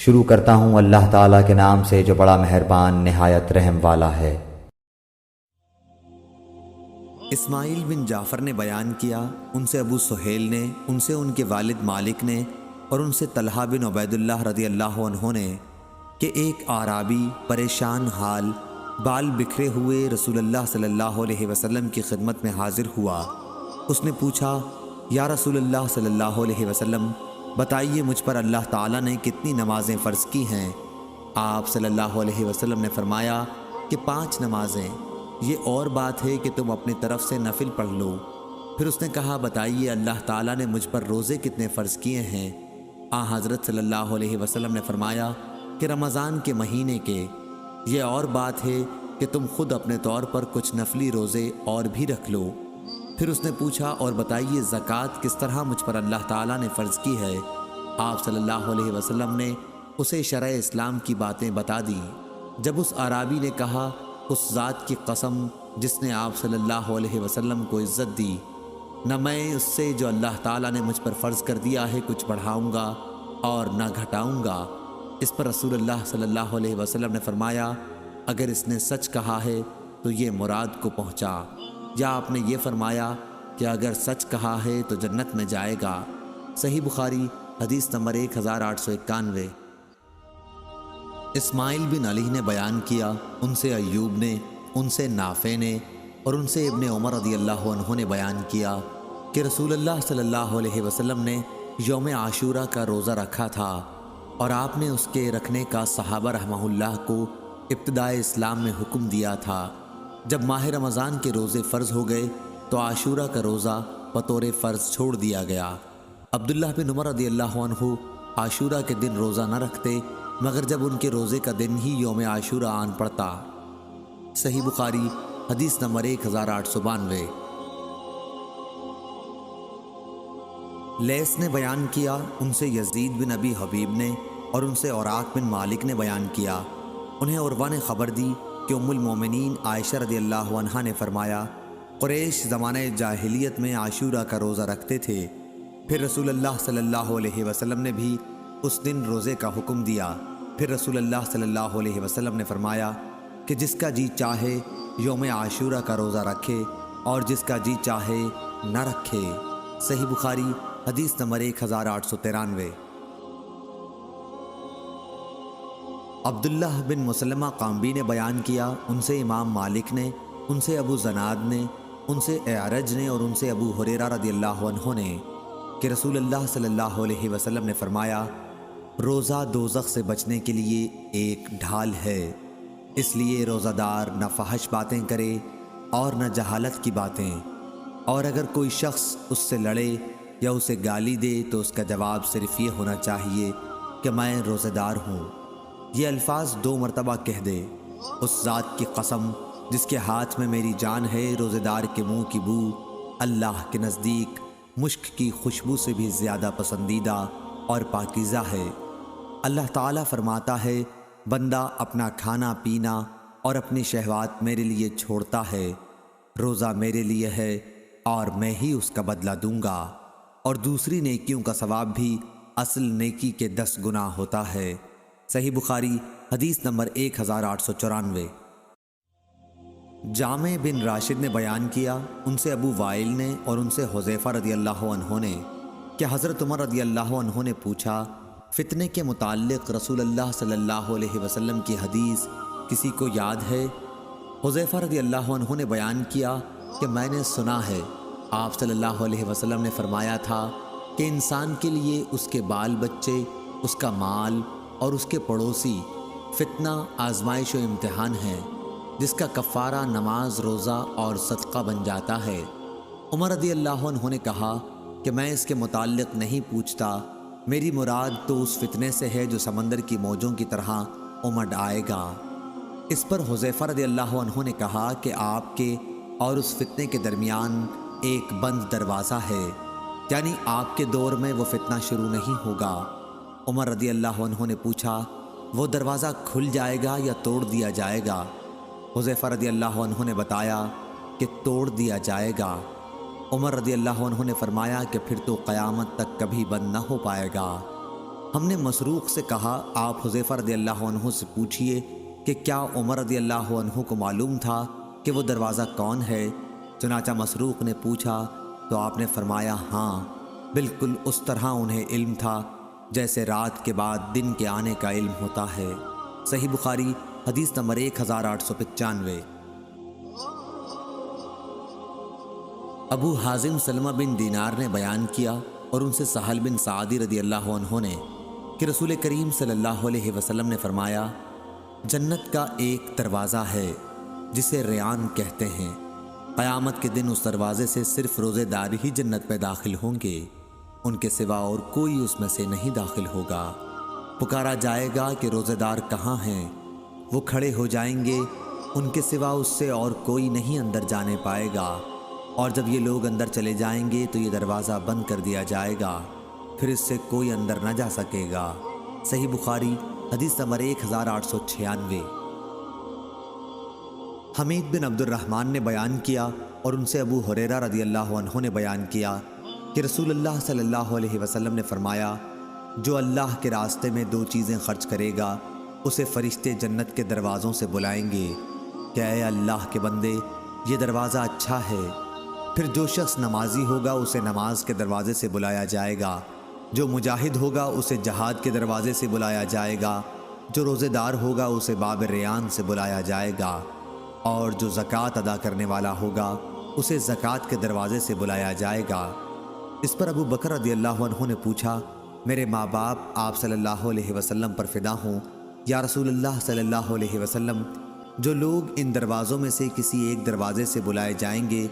شروع کرتا ہوں اللہ تعالیٰ کے نام سے جو بڑا مہربان نہایت رحم والا ہے۔ اسماعیل بن جعفر نے بیان کیا، ان سے ابو سہیل نے، ان سے ان کے والد مالک نے، اور ان سے طلحہ بن عبید اللہ رضی اللہ عنہ نے کہ ایک اعرابی پریشان حال بال بکھرے ہوئے رسول اللہ صلی اللہ علیہ وسلم کی خدمت میں حاضر ہوا۔ اس نے پوچھا، یا رسول اللہ صلی اللہ علیہ وسلم، بتائیے مجھ پر اللہ تعالیٰ نے کتنی نمازیں فرض کی ہیں؟ آپ صلی اللہ علیہ وسلم نے فرمایا کہ 5 نمازیں، یہ اور بات ہے کہ تم اپنی طرف سے نفل پڑھ لو۔ پھر اس نے کہا، بتائیے اللہ تعالیٰ نے مجھ پر روزے کتنے فرض کیے ہیں؟ حضرت صلی اللہ علیہ وسلم نے فرمایا کہ رمضان کے مہینے کے، یہ اور بات ہے کہ تم خود اپنے طور پر کچھ نفلی روزے اور بھی رکھ لو۔ پھر اس نے پوچھا، اور بتائیے زکوٰۃ کس طرح مجھ پر اللہ تعالیٰ نے فرض کی ہے؟ آپ صلی اللہ علیہ وسلم نے اسے شرع اسلام کی باتیں بتا دیں۔ جب اس اعرابی نے کہا، اس ذات کی قسم جس نے آپ صلی اللہ علیہ وسلم کو عزت دی، نہ میں اس سے جو اللہ تعالیٰ نے مجھ پر فرض کر دیا ہے کچھ بڑھاؤں گا اور نہ گھٹاؤں گا۔ اس پر رسول اللہ صلی اللہ علیہ وسلم نے فرمایا، اگر اس نے سچ کہا ہے تو یہ مراد کو پہنچا، یا آپ نے یہ فرمایا کہ اگر سچ کہا ہے تو جنت میں جائے گا۔ صحیح بخاری حدیث نمبر 1891۔ اسماعیل بن علی نے بیان کیا، ان سے ایوب نے، ان سے نافع نے، اور ان سے ابن عمر رضی اللہ عنہ نے بیان کیا کہ رسول اللہ صلی اللہ علیہ وسلم نے یوم عاشورہ کا روزہ رکھا تھا، اور آپ نے اس کے رکھنے کا صحابہ رحمہ اللہ کو ابتدائے اسلام میں حکم دیا تھا۔ جب ماہ رمضان کے روزے فرض ہو گئے تو عاشورہ کا روزہ بطور فرض چھوڑ دیا گیا۔ عبداللہ بن عمر رضی اللہ عنہ عاشورہ کے دن روزہ نہ رکھتے مگر جب ان کے روزے کا دن ہی یوم عاشورہ آن پڑتا۔ صحیح بخاری حدیث نمبر 1892۔ لیث نے بیان کیا، ان سے یزید بن ابی حبیب نے، اور ان سے اوراق بن مالک نے بیان کیا، انہیں عروہ نے خبر دی کہ ام المومنین عائشہ رضی اللہ عنہا نے فرمایا، قریش زمانہ جاہلیت میں عاشورہ کا روزہ رکھتے تھے، پھر رسول اللہ صلی اللہ علیہ وسلم نے بھی اس دن روزے کا حکم دیا۔ پھر رسول اللہ صلی اللہ علیہ وسلم نے فرمایا کہ جس کا جی چاہے یوم عاشورہ کا روزہ رکھے اور جس کا جی چاہے نہ رکھے۔ صحیح بخاری حدیث نمبر 1893۔ عبداللہ بن مسلمہ قامبی نے بیان کیا، ان سے امام مالک نے، ان سے ابو زناد نے، ان سے اعرج نے، اور ان سے ابو ہریرہ رضی اللہ عنہ نے کہ رسول اللہ صلی اللہ علیہ وسلم نے فرمایا، روزہ دوزخ سے بچنے کے لیے ایک ڈھال ہے، اس لیے روزہ دار نہ فحش باتیں کرے اور نہ جہالت کی باتیں، اور اگر کوئی شخص اس سے لڑے یا اسے گالی دے تو اس کا جواب صرف یہ ہونا چاہیے کہ میں روزہ دار ہوں۔ یہ الفاظ 2 مرتبہ کہہ دے، اس ذات کی قسم جس کے ہاتھ میں میری جان ہے، روزہ دار کے منہ کی بو اللہ کے نزدیک مشک کی خوشبو سے بھی زیادہ پسندیدہ اور پاکیزہ ہے۔ اللہ تعالیٰ فرماتا ہے، بندہ اپنا کھانا پینا اور اپنی شہوات میرے لیے چھوڑتا ہے، روزہ میرے لیے ہے اور میں ہی اس کا بدلہ دوں گا، اور دوسری نیکیوں کا ثواب بھی اصل نیکی کے 10 گنا ہوتا ہے۔ صحیح بخاری حدیث نمبر 1894۔ جامع بن راشد نے بیان کیا، ان سے ابو وائل نے، اور ان سے حذیفہ رضی اللہ عنہ نے کہ حضرت عمر رضی اللہ عنہ نے پوچھا، فتنے کے متعلق رسول اللہ صلی اللہ علیہ وسلم کی حدیث کسی کو یاد ہے؟ حذیفہ رضی اللہ عنہ نے بیان کیا کہ میں نے سنا ہے، آپ صلی اللہ علیہ وسلم نے فرمایا تھا کہ انسان کے لیے اس کے بال بچے، اس کا مال اور اس کے پڑوسی فتنہ، آزمائش و امتحان ہے، جس کا کفارہ نماز، روزہ اور صدقہ بن جاتا ہے۔ عمر رضی اللہ عنہ نے کہا کہ میں اس کے متعلق نہیں پوچھتا، میری مراد تو اس فتنے سے ہے جو سمندر کی موجوں کی طرح امڈ آئے گا۔ اس پر حذیفہ رضی اللہ عنہ نے کہا کہ آپ کے اور اس فتنے کے درمیان ایک بند دروازہ ہے، یعنی آپ کے دور میں وہ فتنہ شروع نہیں ہوگا۔ عمر رضی اللہ عنہ نے پوچھا، وہ دروازہ کھل جائے گا یا توڑ دیا جائے گا؟ حذیفہ رضی اللہ عنہ نے بتایا کہ توڑ دیا جائے گا۔ عمر رضی اللہ عنہ نے فرمایا کہ پھر تو قیامت تک کبھی بند نہ ہو پائے گا۔ ہم نے مسروق سے کہا آپ حذیفہ رضی اللہ عنہ سے پوچھئے کہ کیا عمر رضی اللہ عنہ کو معلوم تھا کہ وہ دروازہ کون ہے؟ چنانچہ مسروق نے پوچھا تو آپ نے فرمایا ہاں، بالکل اس طرح انہیں علم تھا جیسے رات کے بعد دن کے آنے کا علم ہوتا ہے۔ صحیح بخاری حدیث نمبر 1895۔ ابو حازم سلمہ بن دینار نے بیان کیا اور ان سے سہل بن سعدی رضی اللہ عنہ نے کہ رسول کریم صلی اللہ علیہ وسلم نے فرمایا جنت کا ایک دروازہ ہے جسے ریان کہتے ہیں، قیامت کے دن اس دروازے سے صرف روزے دار ہی جنت میں داخل ہوں گے، ان کے سوا اور کوئی اس میں سے نہیں داخل ہوگا۔ پکارا جائے گا کہ روزے دار کہاں ہیں؟ وہ کھڑے ہو جائیں گے، ان کے سوا اس سے اور کوئی نہیں اندر جانے پائے گا، اور جب یہ لوگ اندر چلے جائیں گے تو یہ دروازہ بند کر دیا جائے گا، پھر اس سے کوئی اندر نہ جا سکے گا۔ صحیح بخاری حدیث نمبر 1896۔ حمید بن عبد الرحمن نے بیان کیا اور ان سے ابو ہریرہ رضی اللہ عنہ نے بیان کیا کہ رسول اللہ صلی اللہ علیہ وسلم نے فرمایا جو اللہ کے راستے میں 2 چیزیں خرچ کرے گا اسے فرشتے جنت کے دروازوں سے بلائیں گے کہ اے اللہ کے بندے یہ دروازہ اچھا ہے۔ پھر جو شخص نمازی ہوگا اسے نماز کے دروازے سے بلایا جائے گا، جو مجاہد ہوگا اسے جہاد کے دروازے سے بلایا جائے گا، جو روزے دار ہوگا اسے باب ریان سے بلایا جائے گا، اور جو زکوٰۃ ادا کرنے والا ہوگا اسے زکوٰۃ کے دروازے سے بلایا جائے گا۔ اس پر ابو بکر رضی اللہ عنہ نے پوچھا میرے ماں باپ آپ صلی اللہ علیہ وسلم پر فدا ہوں یا رسول اللہ صلی اللہ علیہ وسلم، جو لوگ ان دروازوں میں سے کسی ایک دروازے سے بلائے جائیں گے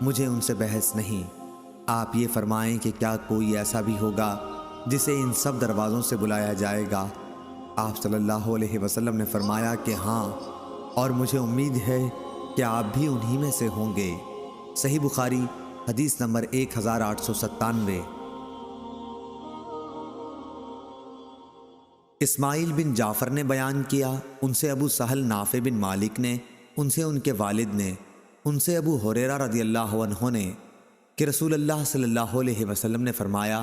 مجھے ان سے بحث نہیں، آپ یہ فرمائیں کہ کیا کوئی ایسا بھی ہوگا جسے ان سب دروازوں سے بلایا جائے گا؟ آپ صلی اللہ علیہ وسلم نے فرمایا کہ ہاں، اور مجھے امید ہے کہ آپ بھی انہی میں سے ہوں گے۔ صحیح بخاری حدیث نمبر 1897۔ اسماعیل بن جعفر نے بیان کیا، ان سے ابو سہل نافع بن مالک نے، ان سے ان کے والد نے، ان سے ابو ہریرہ رضی اللہ عنہ نے کہ رسول اللہ صلی اللہ علیہ وسلم نے فرمایا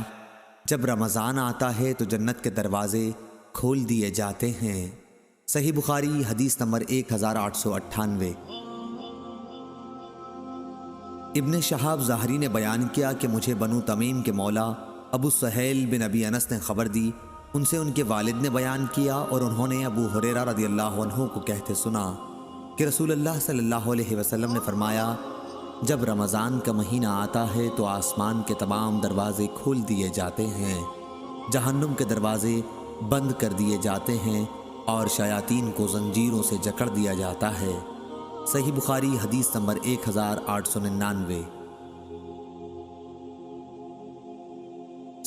جب رمضان آتا ہے تو جنت کے دروازے کھول دیے جاتے ہیں۔ صحیح بخاری حدیث نمبر 1898۔ ابن شہاب ظاہری نے بیان کیا کہ مجھے بنو تمیم کے مولا ابو سہیل بن ابی انس نے خبر دی، ان سے ان کے والد نے بیان کیا اور انہوں نے ابو ہریرہ رضی اللہ عنہ کو کہتے سنا کہ رسول اللہ صلی اللہ علیہ وسلم نے فرمایا جب رمضان کا مہینہ آتا ہے تو آسمان کے تمام دروازے کھول دیے جاتے ہیں، جہنم کے دروازے بند کر دیے جاتے ہیں اور شیاطین کو زنجیروں سے جکڑ دیا جاتا ہے۔ صحیح بخاری حدیث نمبر 1899۔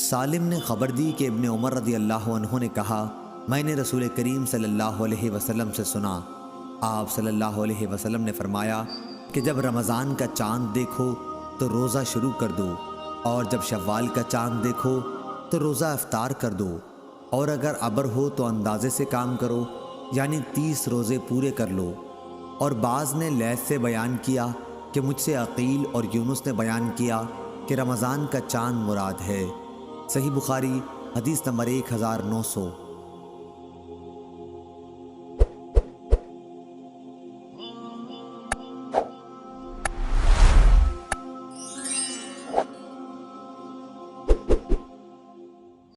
سالم نے خبر دی کہ ابن عمر رضی اللہ عنہ نے کہا میں نے رسول کریم صلی اللہ علیہ وسلم سے سنا، آپ صلی اللہ علیہ وسلم نے فرمایا کہ جب رمضان کا چاند دیکھو تو روزہ شروع کر دو، اور جب شوال کا چاند دیکھو تو روزہ افطار کر دو، اور اگر ابر ہو تو اندازے سے کام کرو، یعنی 30 روزے پورے کر لو۔ اور بعض نے لیث سے بیان کیا کہ مجھ سے عقیل اور یونس نے بیان کیا کہ رمضان کا چاند مراد ہے۔ صحیح بخاری حدیث نمبر 1900۔